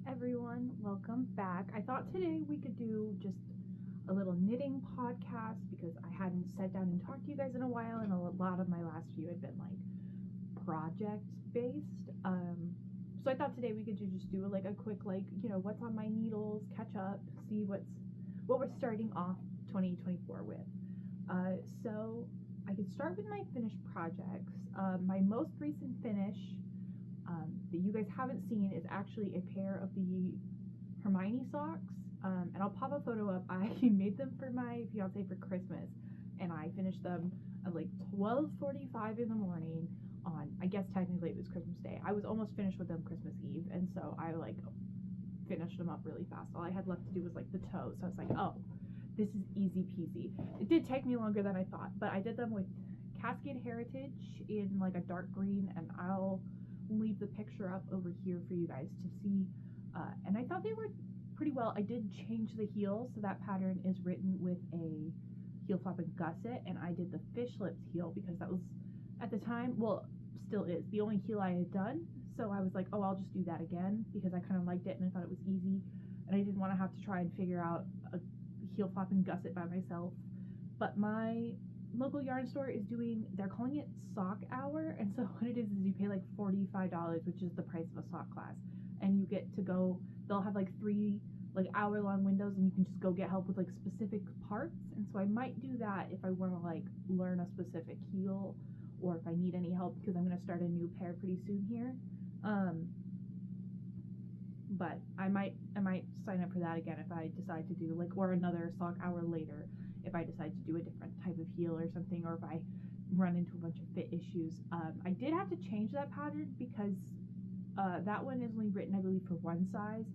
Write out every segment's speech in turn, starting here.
everyone, welcome back. I thought today we could do just a little knitting podcast because I hadn't sat down and talked to you guys in a while, and a lot of my last few had been like project based. So I thought today we could just do like a quick what's on my needles, catch up, see what we're starting off 2024 with. So I could start with my finished projects. My most recent finish that you guys haven't seen is actually a pair of the Hermione socks, and I'll pop a photo up. I made them for my fiance for Christmas, and I finished them at like 12:45 in the morning on, I guess technically it was Christmas Day. I was almost finished with them Christmas Eve, and so I finished them up really fast. All I had left to do was like the toe, so I was like, oh, this is easy peasy. It did take me longer than I thought, but I did them with Cascade Heritage in like a dark green, and I'll leave the picture up over here for you guys to see. And I thought they were pretty well. I did change the heel, so that pattern is written with a heel flap and gusset, and I did the fish lips heel because that was at the time, well, still is, the only heel I had done. So I was like, oh, I'll just do that again because I kind of liked it and I thought it was easy, and I didn't want to have to try and figure out a heel flap and gusset by myself. But my local yarn store is they're calling it sock hour, and so what it is you pay like $45, which is the price of a sock class, and you get to go, they'll have like 3 hour-long windows, and you can just go get help with like specific parts. And so I might do that if I want to like learn a specific heel, or if I need any help, because I'm going to start a new pair pretty soon here. But I might sign up for that again if I decide to do or another sock hour later if I decide to do a different type of heel or something, or if I run into a bunch of fit issues. I did have to change that pattern because that one is only written, I believe, for one size,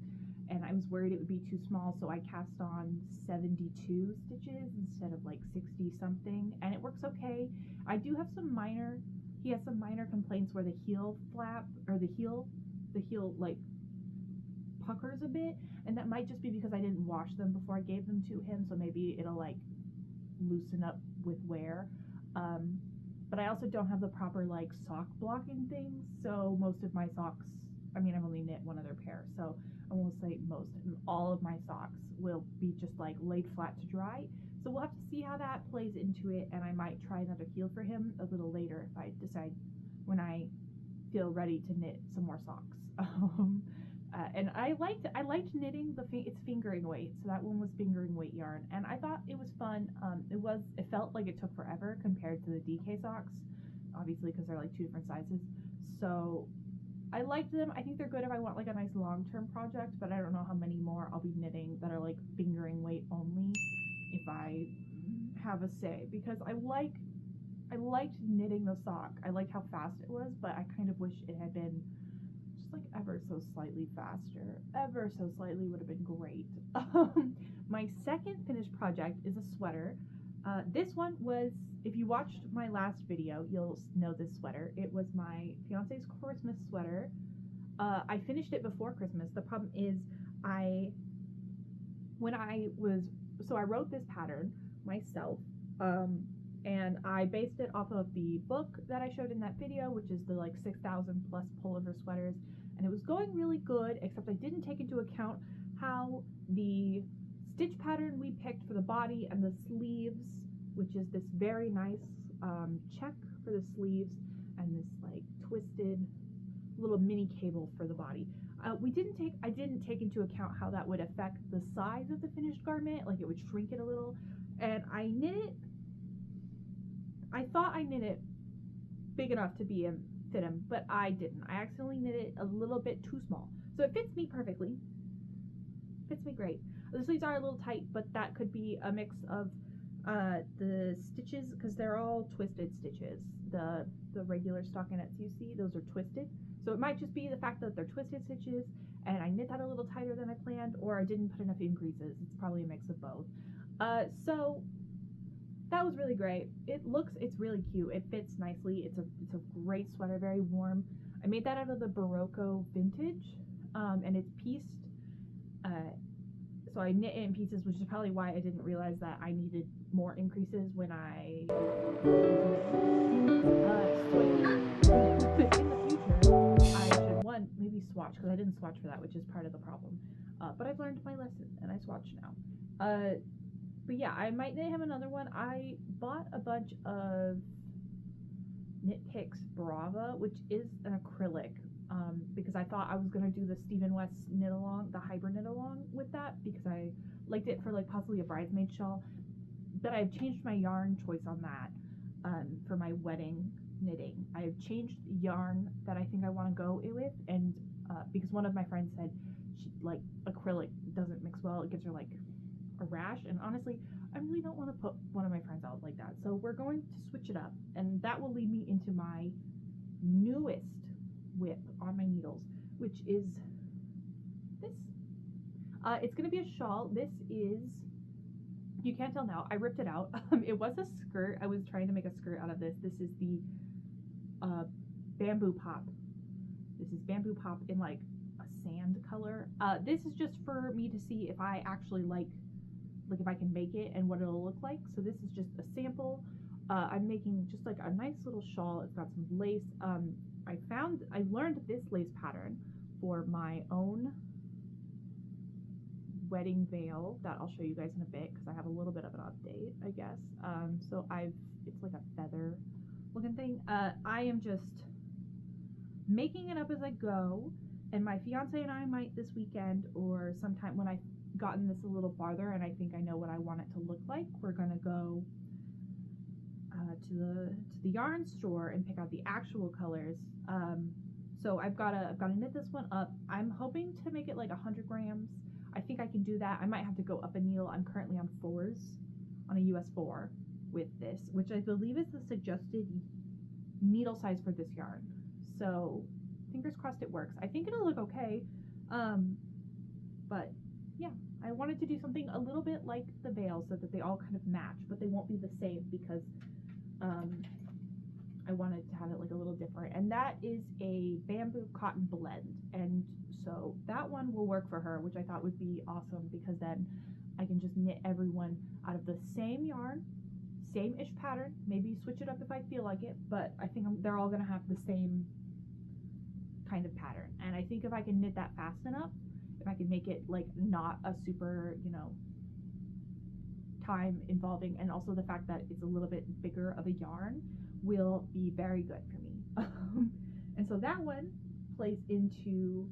and I was worried it would be too small, so I cast on 72 stitches instead of like 60 something, and it works okay. I do have he has some minor complaints where the heel flap, or the heel like puckers a bit, and that might just be because I didn't wash them before I gave them to him, so maybe it'll like loosen up with wear. But I also don't have the proper sock blocking things, so most of my socks, I've only knit one other pair, so I won't say most, and all of my socks will be just laid flat to dry. So we'll have to see how that plays into it, and I might try another heel for him a little later if I decide when I feel ready to knit some more socks. And I liked knitting it's fingering weight, so that one was fingering weight yarn, and I thought it was fun. It felt like it took forever compared to the DK socks, obviously because they're two different sizes. So I liked them. I think they're good if I want a nice long-term project, but I don't know how many more I'll be knitting that are fingering weight only if I have a say, because I liked knitting the sock. I liked how fast it was, but I kind of wish it had been ever so slightly faster. Ever so slightly would have been great. My second finished project is a sweater. This one was, if you watched my last video, you'll know this sweater. It was my fiance's Christmas sweater. I finished it before Christmas. The problem is I wrote this pattern myself, and I based it off of the book that I showed in that video, which is the 6,000 plus pullover sweaters, and it was going really good, except I didn't take into account how the stitch pattern we picked for the body and the sleeves, which is this very nice check for the sleeves and this twisted little mini cable for the body. I didn't take into account how that would affect the size of the finished garment, it would shrink it a little, and I thought I knit it big enough to fit him, but I didn't. I accidentally knit it a little bit too small. So it fits me perfectly. Fits me great. The sleeves are a little tight, but that could be a mix of the stitches, because they're all twisted stitches. The regular stockinettes you see, those are twisted. So it might just be the fact that they're twisted stitches, and I knit that a little tighter than I planned, or I didn't put enough increases. It's probably a mix of both. So that was really great. It's really cute. It fits nicely. It's a great sweater, very warm. I made that out of the Barocco vintage, and it's pieced. So I knit it in pieces, which is probably why I didn't realize that I needed more increases when I so in the future I should maybe swatch, because I didn't swatch for that, which is part of the problem. But I've learned my lesson, and I swatch now. But yeah, I might knit him another one. I bought a bunch of Knit Picks Brava, which is an acrylic, because I thought I was going to do the Stephen West knit along, the Hyper knit along with that, because I liked it for like possibly a bridesmaid shawl. But I've changed my yarn choice on that for my wedding knitting. I've changed the yarn that I think I want to go with, and because one of my friends said like acrylic doesn't mix well, it gives her like a rash, and honestly I really don't want to put one of my friends out like that, so we're going to switch it up, and that will lead me into my newest whip on my needles, which is this. It's going to be a shawl. This is, you can't tell now, I ripped it out. It was a skirt. I was trying to make a skirt out of this. This is the bamboo pop. This is bamboo pop in like a sand color. This is just for me to see if I actually like if I can make it and what it'll look like. So this is just a sample. I'm making just like a nice little shawl. It's got some lace. I learned this lace pattern for my own wedding veil that I'll show you guys in a bit, because I have a little bit of an update, I guess. So it's like a feather looking thing. I am just making it up as I go, and my fiance and I might this weekend, or sometime when I've gotten this a little farther and I think I know what I want it to look like, we're gonna go to the yarn store and pick out the actual colors. So I've got to knit this one up. I'm hoping to make it like 100 grams. I think I can do that. I might have to go up a needle. I'm currently on 4s, on a US 4 with this, which I believe is the suggested needle size for this yarn. So fingers crossed it works. I think it'll look okay. But yeah, I wanted to do something a little bit like the veil so that they all kind of match, but they won't be the same, because I wanted to have it like a little different. And that is a bamboo cotton blend, and so that one will work for her, which I thought would be awesome, because then I can just knit everyone out of the same yarn, same-ish pattern, maybe switch it up if I feel like it, but I think they're all gonna have the same kind of pattern. And I think if I can knit that fast enough, if I can make it like not a super, time involving, and also the fact that it's a little bit bigger of a yarn, will be very good for me. And so that one plays into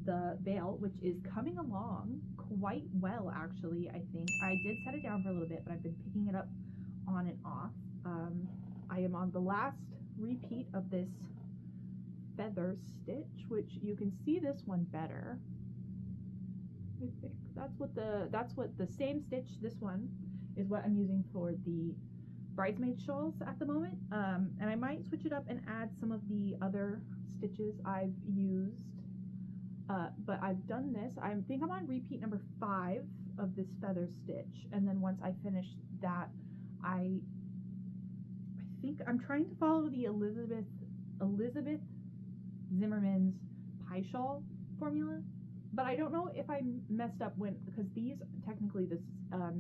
the veil, which is coming along quite well, actually. I think I did set it down for a little bit, but I've been picking it up on and off. I am on the last repeat of this feather stitch, which you can see this one better. I think that's what the same stitch, this one is what I'm using for the bridesmaid shawls at the moment. And I might switch it up and add some of the other stitches I've used. But I've done this. I think I'm on repeat number 5 of this feather stitch, and then once I finish that, I think I'm trying to follow the Elizabeth Zimmerman's pie shawl formula, but I don't know if I messed up because these technically, this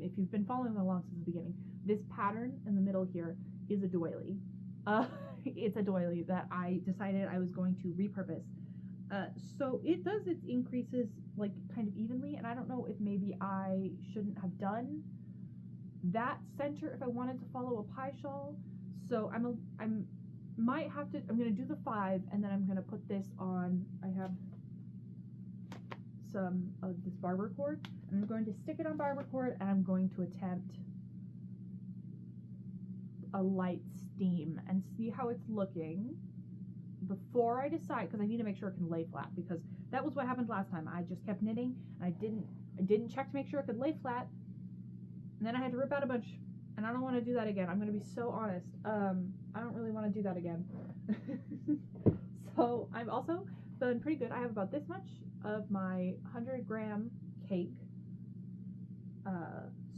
if you've been following along since the beginning, this pattern in the middle here is a doily. It's a doily that I decided I was going to repurpose. So it does its increases like kind of evenly, and I don't know if maybe I shouldn't have done that center if I wanted to follow a pie shawl. So I'm gonna do the 5, and then I'm gonna put this on. I have some of this barber cord, and I'm going to stick it on barber cord, and I'm going to attempt a light steam and see how it's looking before I decide, because I need to make sure it can lay flat, because that was what happened last time. I just kept knitting, and I didn't check to make sure it could lay flat, and then I had to rip out a bunch, and I don't want to do that again. I'm going to be so honest. I don't really want to do that again. So I'm also feeling pretty good. I have about this much of my 100-gram cake.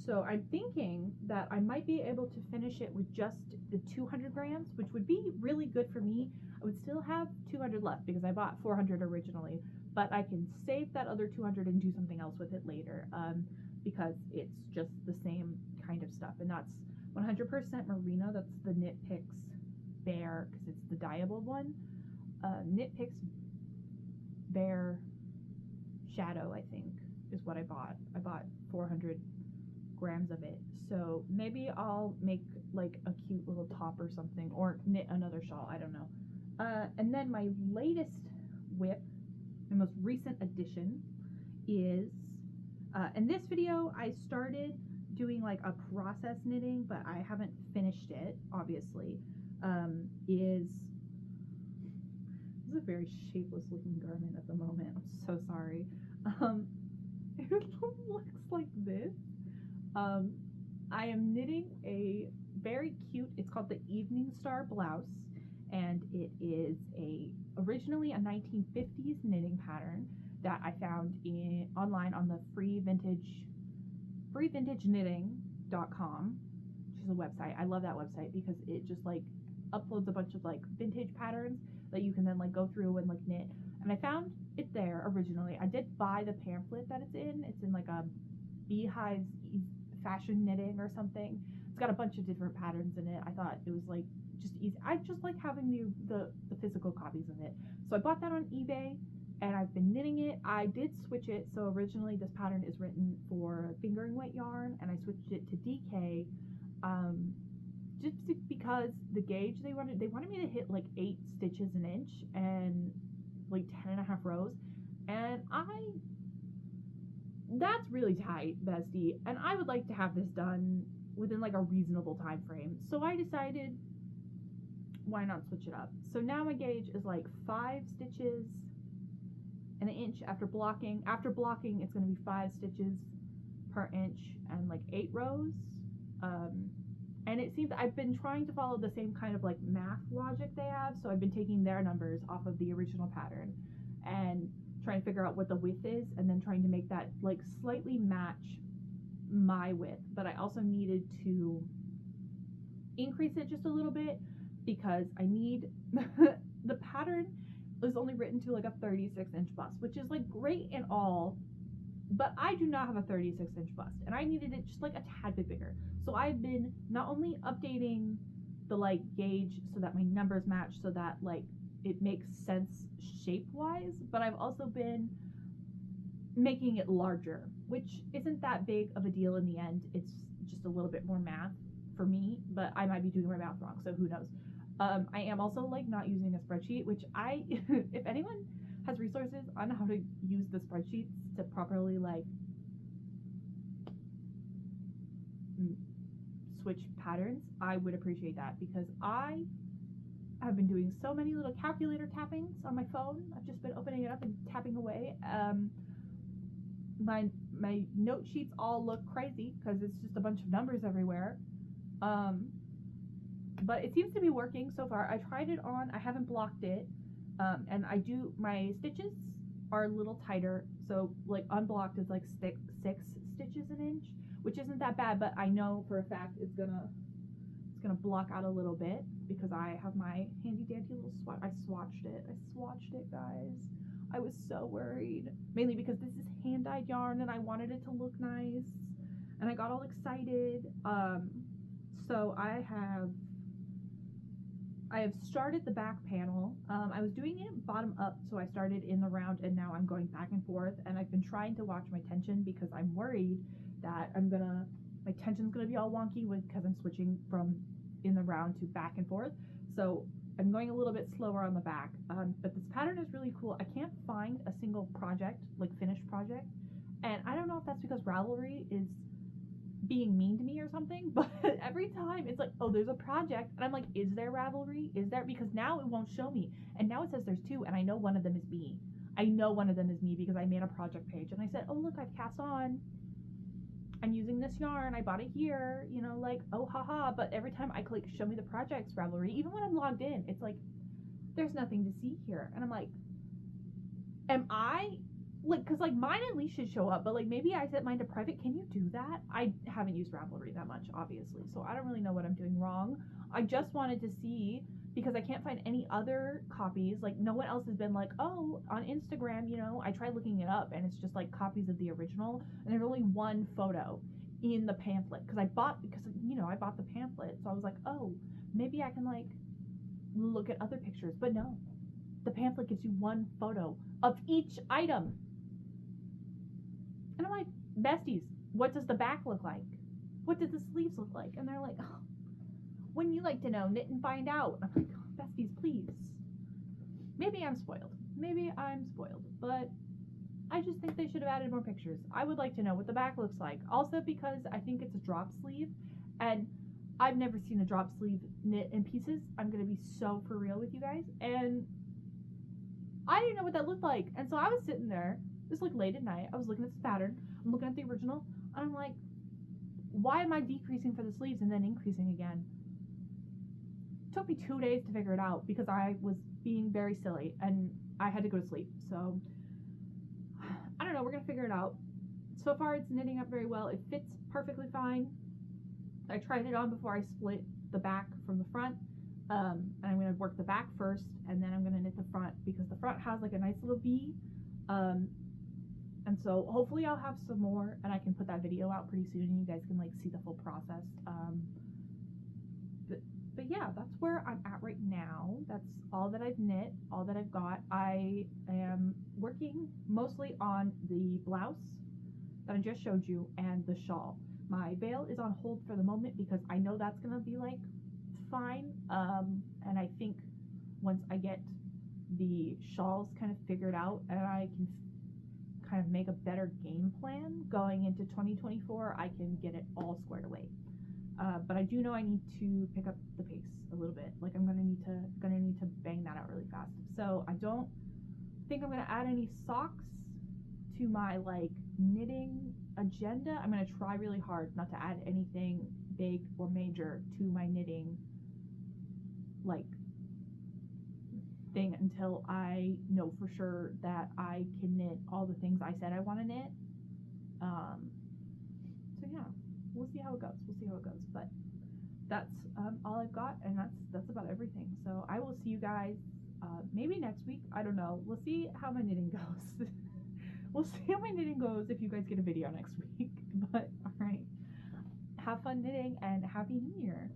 So I'm thinking that I might be able to finish it with just the 200 grams, which would be really good for me. I would still have 200 left because I bought 400 originally, but I can save that other 200 and do something else with it later, because it's just the same kind of stuff. And that's 100% merino. That's the Knit Picks Bear, because it's the dyeable one. Knit Picks Bear Shadow, I think, is what I bought. I bought 400 grams of it. So maybe I'll make like a cute little top or something, or knit another shawl, I don't know. And then my latest whip, my most recent addition is, in this video I started doing like a process knitting, but I haven't finished it, obviously. This is a very shapeless looking garment at the moment. I'm so sorry. It looks like this. I am knitting a very cute, it's called the Evening Star blouse, and it is originally a 1950s knitting pattern that I found online on the freevintage.knitting.com, which is a website. I love that website because it just like uploads a bunch of like vintage patterns that you can then like go through and like knit. And I found it there originally. I did buy the pamphlet that it's in. It's in like a Beehive's fashion knitting or something. It's got a bunch of different patterns in it. I thought it was like just easy. I just like having the physical copies of it. So I bought that on eBay and I've been knitting it. I did switch it. So originally this pattern is written for fingering weight yarn, and I switched it to DK just because the gauge they wanted me to hit like 8 stitches an inch and like 10.5 rows, and that's really tight, bestie, and I would like to have this done within like a reasonable time frame. So I decided, why not switch it up? So now my gauge is like 5 stitches an inch after blocking. After blocking, it's going to be 5 stitches per inch and like 8 rows. And it seems I've been trying to follow the same kind of like math logic they have. So I've been taking their numbers off of the original pattern and trying to figure out what the width is, and then trying to make that like slightly match my width. But I also needed to increase it just a little bit because I need the pattern is only written to like a 36-inch bust, which is like great and all, but I do not have a 36-inch bust, and I needed it just like a tad bit bigger. So I've been not only updating the like gauge so that my numbers match, so that like it makes sense shape wise, but I've also been making it larger, which isn't that big of a deal in the end. It's just a little bit more math for me, but I might be doing my math wrong, so who knows. I am also like not using a spreadsheet, which if anyone has resources on how to use the spreadsheets to properly like switch patterns, I would appreciate that, because I have been doing so many little calculator tappings on my phone. I've just been opening it up and tapping away. My note sheets all look crazy because it's just a bunch of numbers everywhere. But it seems to be working so far. I tried it on, I haven't blocked it, and my stitches are a little tighter, so like unblocked is like 6 stitches an inch, which isn't that bad, but I know for a fact it's gonna block out a little bit because I have my handy dandy little swatch. I swatched it, guys. I was so worried, mainly because this is hand-dyed yarn and I wanted it to look nice, and I got all excited. So I have started the back panel. I was doing it bottom up, so I started in the round and now I'm going back and forth, and I've been trying to watch my tension because I'm worried that my tension's gonna be all wonky because I'm switching from in the round to back and forth. So I'm going a little bit slower on the back, but this pattern is really cool. I can't find a single project, like finished project, and I don't know if that's because Ravelry is being mean to me or something, but every time it's like, oh, there's a project, and I'm like, is there Ravelry? Is there? Because now it won't show me, and now it says there's 2, and I know one of them is me. I know one of them is me because I made a project page, and I said, oh, look, I've cast on. I'm using this yarn, I bought it here, you know, like, oh, haha. But every time I click show me the projects Ravelry, even when I'm logged in, it's like, there's nothing to see here. And I'm like, am I, like, because like mine at least should show up, but like maybe I set mine to private. Can you do that? I haven't used Ravelry that much, obviously, so I don't really know what I'm doing wrong. I just wanted to see, because I can't find any other copies. Like, no one else has been like, oh, on Instagram, you know, I tried looking it up and it's just like copies of the original, and there's only one photo in the pamphlet because I bought the pamphlet, so I was like, oh, maybe I can like look at other pictures. But no, the pamphlet gives you one photo of each item. And I'm like, besties, what does the back look like? What did the sleeves look like? And they're like, oh, wouldn't you like to know? Knit and find out. I'm like, oh, besties, please. Maybe I'm spoiled. But I just think they should have added more pictures. I would like to know what the back looks like. Also because I think it's a drop sleeve, and I've never seen a drop sleeve knit in pieces. I'm going to be so for real with you guys. And I didn't know what that looked like. And so I was sitting there, this like late at night, I was looking at this pattern, I'm looking at the original, and I'm like, why am I decreasing for the sleeves and then increasing again? It took me 2 days to figure it out because I was being very silly and I had to go to sleep. So I don't know, we're gonna figure it out. So far it's knitting up very well. It fits perfectly fine. I tried it on before I split the back from the front. And I'm gonna work the back first, and then I'm gonna knit the front because the front has like a nice little V. And so hopefully I'll have some more and I can put that video out pretty soon and you guys can like see the full process. But yeah, that's where I'm at right now. That's all that I've knit, all that I've got. I am working mostly on the blouse that I just showed you and the shawl. My veil is on hold for the moment because I know that's gonna be like fine. And I think once I get the shawls kind of figured out and I can kind of make a better game plan going into 2024, I can get it all squared away. But I do know I need to pick up the pace a little bit. Like I'm gonna need to bang that out really fast. So I don't think I'm gonna add any socks to my like knitting agenda. I'm gonna try really hard not to add anything big or major to my knitting like thing until I know for sure that I can knit all the things I said I want to knit. So yeah, we'll see how it goes. But that's all I've got, and that's about everything. So I will see you guys maybe next week. I don't know. We'll see how my knitting goes. We'll see how my knitting goes if you guys get a video next week. But all right, have fun knitting and Happy New Year.